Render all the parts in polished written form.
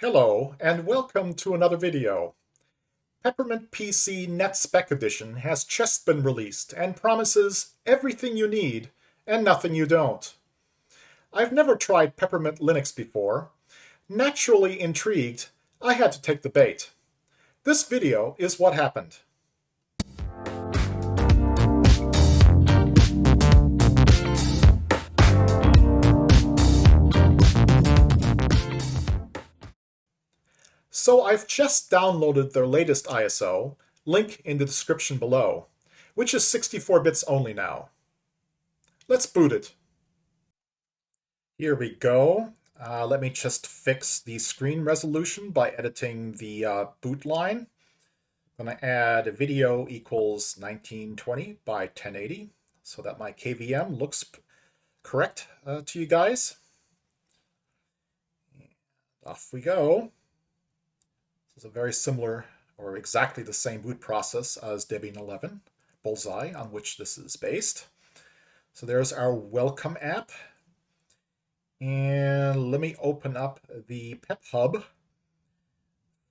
Hello, and welcome to another video. Peppermint PCNetSpec Edition has just been released and promises everything you need and nothing you don't. I've never tried Peppermint Linux before. Naturally intrigued, I had to take the bait. This video is what happened. So I've just downloaded their latest ISO, link in the description below, which is 64 bits only now. Let's boot it. Here we go. Let me just fix the screen resolution by editing the boot line. I'm going to add a video equals 1920 by 1080 so that my KVM looks correct to you guys. Off we go. This is a very similar or exactly the same boot process as Debian 11, Bullseye, on which this is based. So there's our welcome app. And let me open up the Pep Hub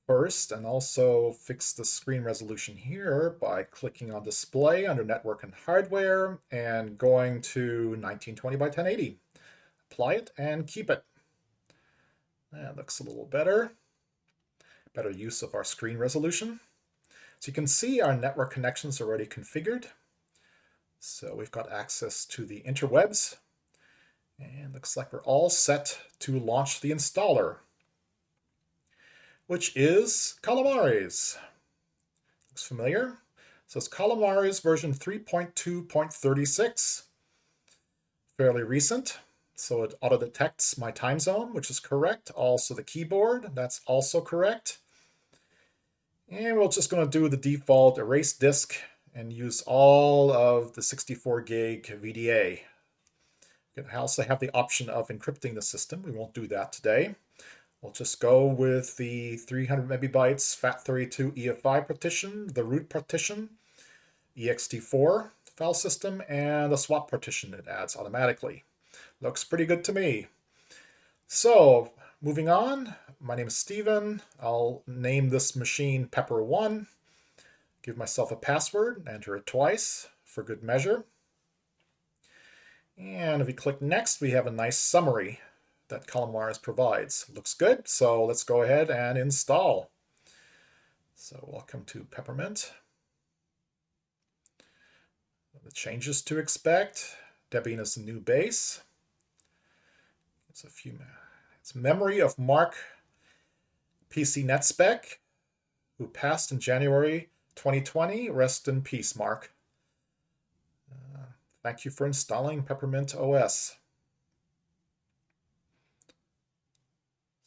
first and also fix the screen resolution here by clicking on Display under Network and Hardware and going to 1920 by 1080. Apply it and keep it. That looks a little better. Better use of our screen resolution. So you can see our network connections are already configured. So we've got access to the interwebs. And looks like we're all set to launch the installer, which is Calamares. Looks familiar. So it's Calamares version 3.2.36. Fairly recent. So it auto-detects my time zone, which is correct. Also the keyboard, that's also correct. And we're just going to do the default erase disk and use all of the 64 gig VDA. You can also have the option of encrypting the system. We won't do that today. We'll just go with the 300 megabytes FAT32 EFI partition, the root partition, ext4 file system, and the swap partition it adds automatically. Looks pretty good to me. So, moving on, my name is Steven. I'll name this machine Pepper1, give myself a password, enter it twice for good measure. And if we click Next, we have a nice summary that Calamares provides. Looks good, so let's go ahead and install. So welcome to Peppermint. The changes to expect. Debian is the new base. It's memory of Mark PCNetSpec, who passed in January 2020. Rest in peace, Mark. Thank you for installing PeppermintOS.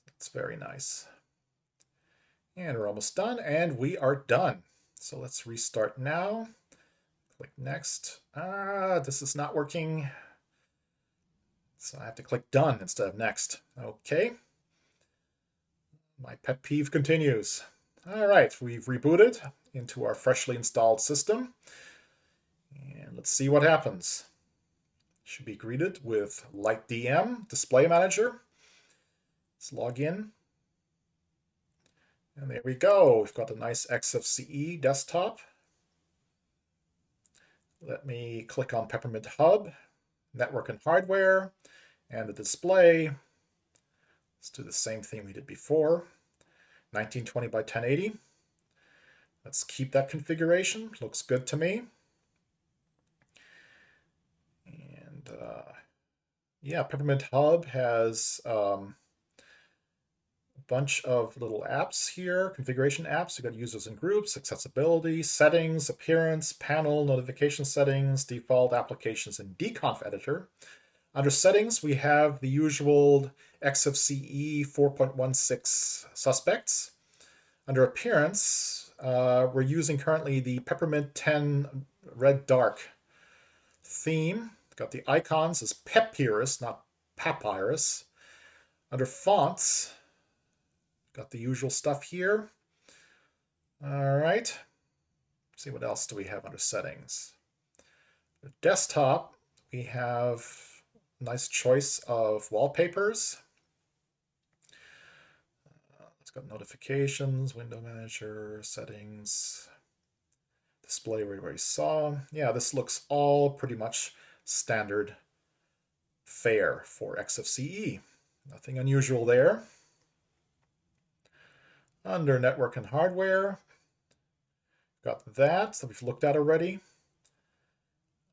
That's very nice. And we're almost done, and we are done. So let's restart now. Click Next. This is not working. So I have to click Done instead of Next. Okay. My pet peeve continues. All right, we've rebooted into our freshly installed system. And let's see what happens. Should be greeted with LightDM Display Manager. Let's log in. And there we go. We've got a nice XFCE desktop. Let me click on Peppermint Hub, Network and Hardware, and the display. Let's do the same thing we did before. 1920 by 1080. Let's keep that configuration. Looks good to me. And yeah, Peppermint Hub has a bunch of little apps here, configuration apps. You've got users and groups, accessibility, settings, appearance, panel, notification settings, default applications, and deconf editor. Under settings, we have the usual XFCE 4.16 suspects. Under appearance, we're using currently the Peppermint 10 Red Dark theme. Got the icons as Papyrus, not Papyrus. Under fonts, got the usual stuff here. All right. Let's see what else do we have under settings. The desktop, we have a nice choice of wallpapers. got notifications, window manager, settings, display we already saw. Yeah, this looks all pretty much standard fare for XFCE. Nothing unusual there. Under network and hardware, got that we've looked at already.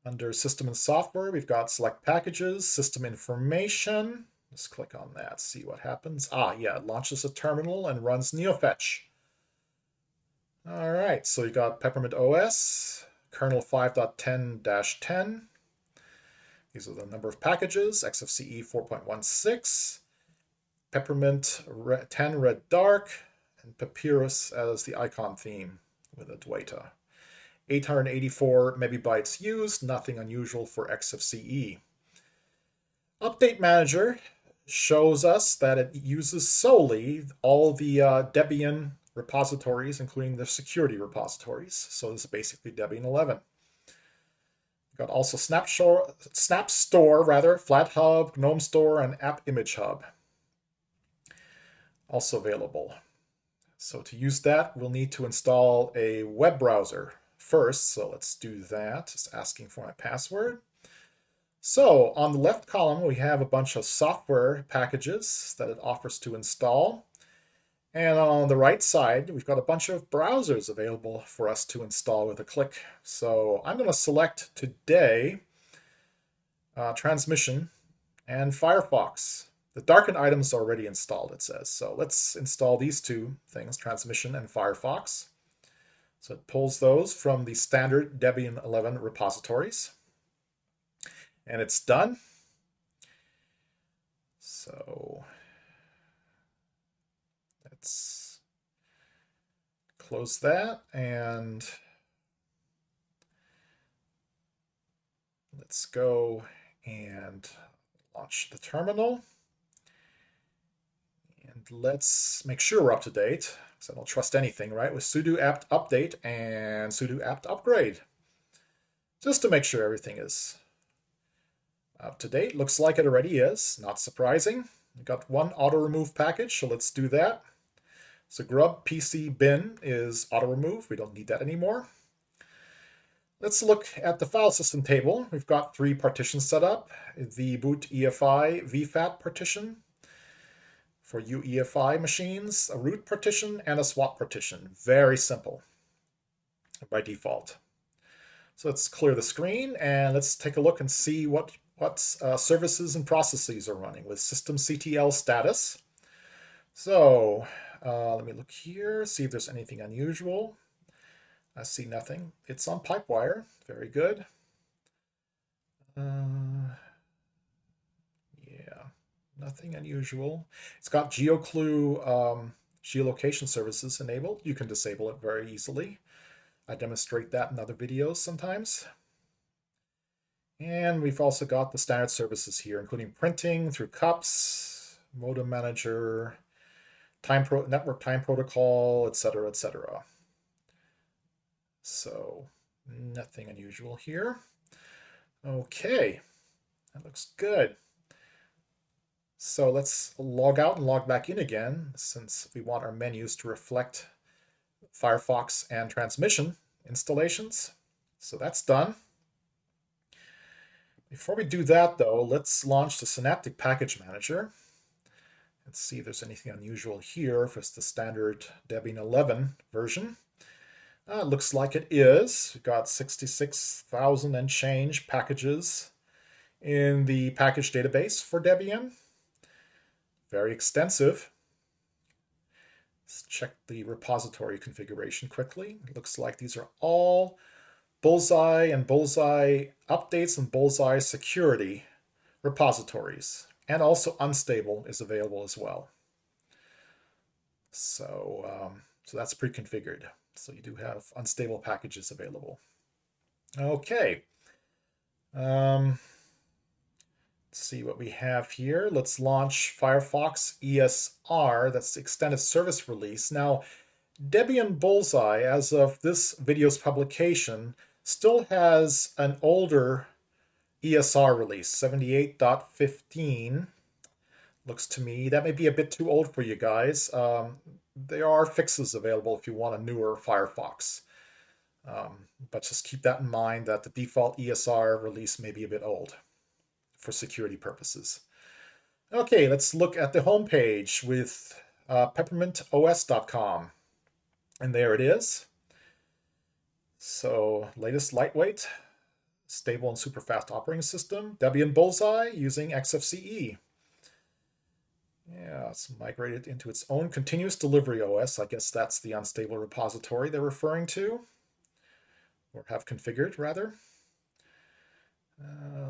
Under system and software, we've got select packages, system information. Let's click on that, see what happens. Yeah, it launches a terminal and runs NeoFetch. All right, so you got PeppermintOS, kernel 5.10-10. These are the number of packages, XFCE 4.16, Peppermint 10 Red Dark, and Papyrus as the icon theme with a Dweta. 884 megabytes used, nothing unusual for XFCE. Update Manager shows us that it uses solely all the Debian repositories, including the security repositories. So this is basically Debian 11. We've got also Snap Store, FlatHub, GNOME Store, and App Image Hub also available. So to use that, we'll need to install a web browser first. So let's do that. It's asking for my password. So on the left column, we have a bunch of software packages that it offers to install. And on the right side, we've got a bunch of browsers available for us to install with a click. So I'm going to select today Transmission and Firefox. The darkened items are already installed, it says. So let's install these two things, Transmission and Firefox. So it pulls those from the standard Debian 11 repositories. And it's done. So let's close that and let's go and launch the terminal. And let's make sure we're up to date, because I don't trust anything, right? With sudo apt update and sudo apt upgrade. Just to make sure everything is up to date. Looks like it already is, not surprising. We've got one auto remove package, so let's do that. So grub pc bin is auto remove. We don't need that anymore. Let's look at the file system table. We've got 3 partitions set up. The boot EFI VFAT partition for UEFI machines, a root partition, and a swap partition. Very simple by default. So let's clear the screen and let's take a look and see what services and processes are running with systemctl status. So let me look here, see if there's anything unusual. I see nothing. It's on Pipewire. Very good. Yeah, nothing unusual. It's got GeoClue geolocation services enabled. You can disable it very easily. I demonstrate that in other videos sometimes. And we've also got the standard services here, including printing through cups, modem manager, network time protocol, etc., etc. So nothing unusual here. Okay, that looks good. So let's log out and log back in again, since we want our menus to reflect Firefox and Transmission installations. So that's done. Before we do that, though, let's launch the Synaptic Package Manager. Let's see if there's anything unusual here if it's the standard Debian 11 version. It looks like it is. We've got 66,000 and change packages in the package database for Debian. Very extensive. Let's check the repository configuration quickly. It looks like these are all Bullseye and Bullseye updates and Bullseye security repositories. And also Unstable is available as well. So that's pre-configured. So you do have unstable packages available. Okay. Let's see what we have here. Let's launch Firefox ESR. That's the extended service release. Now, Debian Bullseye, as of this video's publication, still has an older ESR release, 78.15. Looks to me that may be a bit too old for you guys. there are fixes available if you want a newer Firefox. But just keep that in mind that the default ESR release may be a bit old for security purposes. Okay, let's look at the home page with PeppermintOS.com. And there it is. So, latest lightweight, stable and super fast operating system, Debian Bullseye using XFCE. Yeah, it's migrated into its own continuous delivery OS. I guess that's the unstable repository they're referring to, or have configured, rather.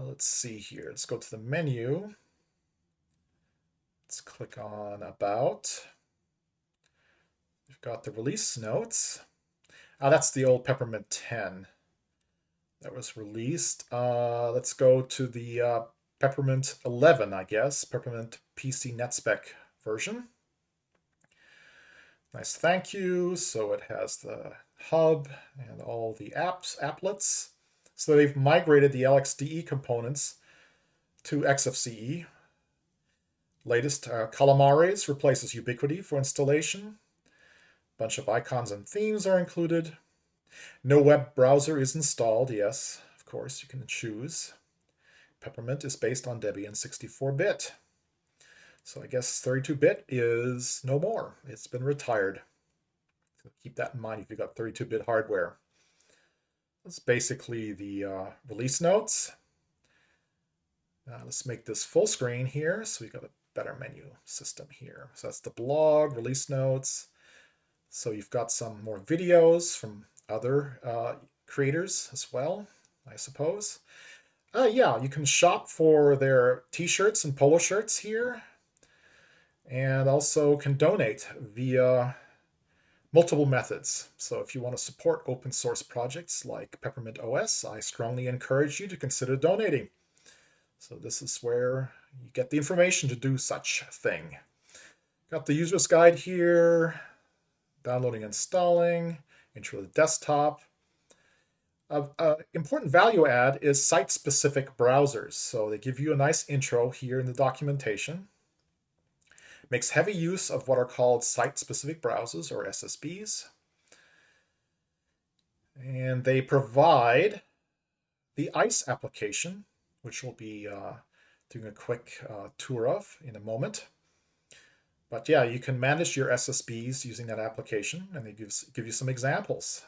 Let's see here. Let's go to the menu. Let's click on About. We've got the release notes. That's the old Peppermint 10 that was released. Let's go to the Peppermint 11, I guess, Peppermint PCNetSpec version. Nice thank you. So it has the hub and all the applets. So they've migrated the LXDE components to XFCE. Latest Calamares replaces Ubiquity for installation. Bunch of icons and themes are included. No web browser is installed. Yes, of course, you can choose. Peppermint is based on Debian 64-bit. So I guess 32-bit is no more. It's been retired. So keep that in mind if you've got 32-bit hardware. That's basically the release notes. Let's make this full screen here so we've got a better menu system here. So that's the blog, release notes. So you've got some more videos from other creators as well, I suppose. Yeah, you can shop for their t-shirts and polo shirts here, and also can donate via multiple methods. So if you want to support open source projects like PeppermintOS, I strongly encourage you to consider donating. So this is where you get the information to do such thing. Got the user's guide here, downloading, installing, intro to the desktop. Important value add is site-specific browsers. So they give you a nice intro here in the documentation. Makes heavy use of what are called site-specific browsers, or SSBs. And they provide the ICE application, which we'll be doing a quick tour of in a moment. But yeah, you can manage your SSBs using that application, and they give you some examples.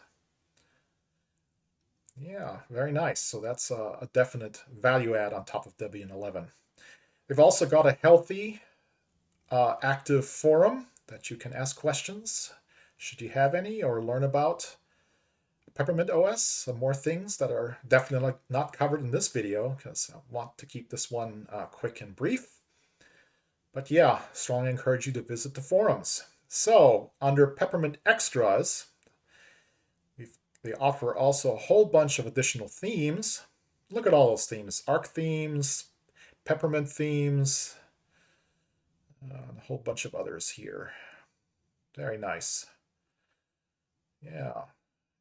Yeah, very nice. So that's a definite value add on top of Debian 11. They've also got a healthy, active forum that you can ask questions, should you have any, or learn about PeppermintOS, some more things that are definitely not covered in this video, because I want to keep this one quick and brief. But yeah, strongly encourage you to visit the forums. So, under Peppermint Extras, they offer also a whole bunch of additional themes. Look at all those themes. Arc themes, Peppermint themes, a whole bunch of others here. Very nice. Yeah.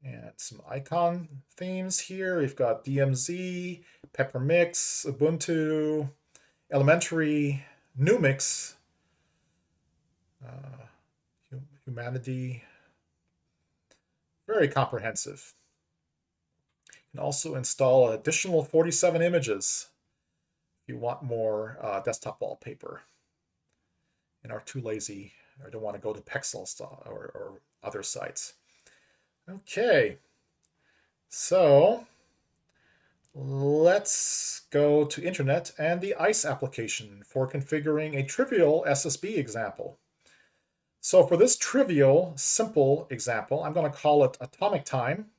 And some icon themes here. We've got DMZ, Peppermix, Ubuntu, Elementary, Numix, Humanity. Very comprehensive. You can also install an additional 47 images if you want more desktop wallpaper and are too lazy or don't want to go to Pexels or other sites. Okay, so let's go to Internet and the ICE application for configuring a trivial SSB example. So for this trivial, simple example, I'm going to call it atomic time.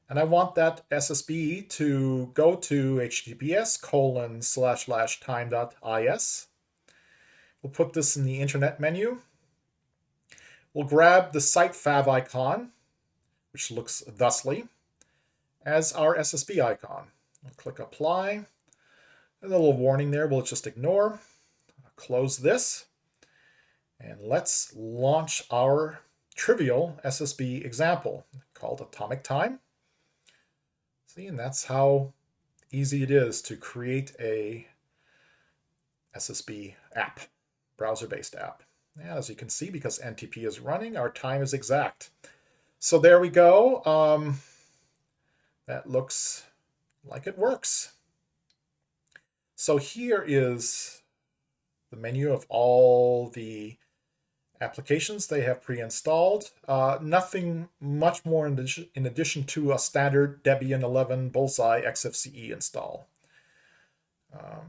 And I want that SSB to go to https://time.is. We'll put this in the Internet menu. We'll grab the site fav icon, which looks thusly, as our SSB icon. We'll click Apply. A little warning there, we'll just ignore. Close this. And let's launch our trivial SSB example called Atomic Time. See, and that's how easy it is to create a SSB app, browser-based app. As you can see, because NTP is running, our time is exact. So there we go. That looks like it works. So here is the menu of all the applications they have pre-installed. Nothing much more in addition to a standard Debian 11 Bullseye XFCE install. A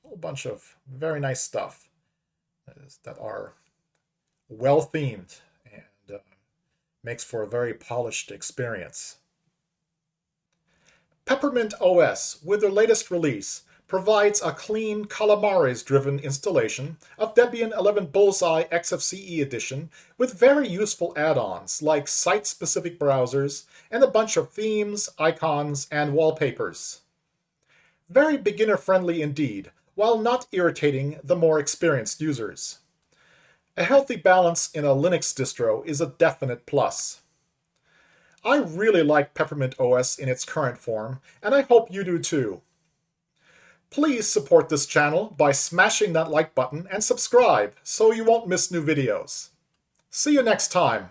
whole bunch of very nice stuff that are well themed and makes for a very polished experience. PeppermintOS, with their latest release, provides a clean Calamares-driven installation of Debian 11 Bullseye XFCE edition with very useful add-ons like site-specific browsers and a bunch of themes, icons, and wallpapers. Very beginner-friendly indeed, while not irritating the more experienced users. A healthy balance in a Linux distro is a definite plus. I really like PeppermintOS in its current form, and I hope you do too. Please support this channel by smashing that like button and subscribe so you won't miss new videos. See you next time.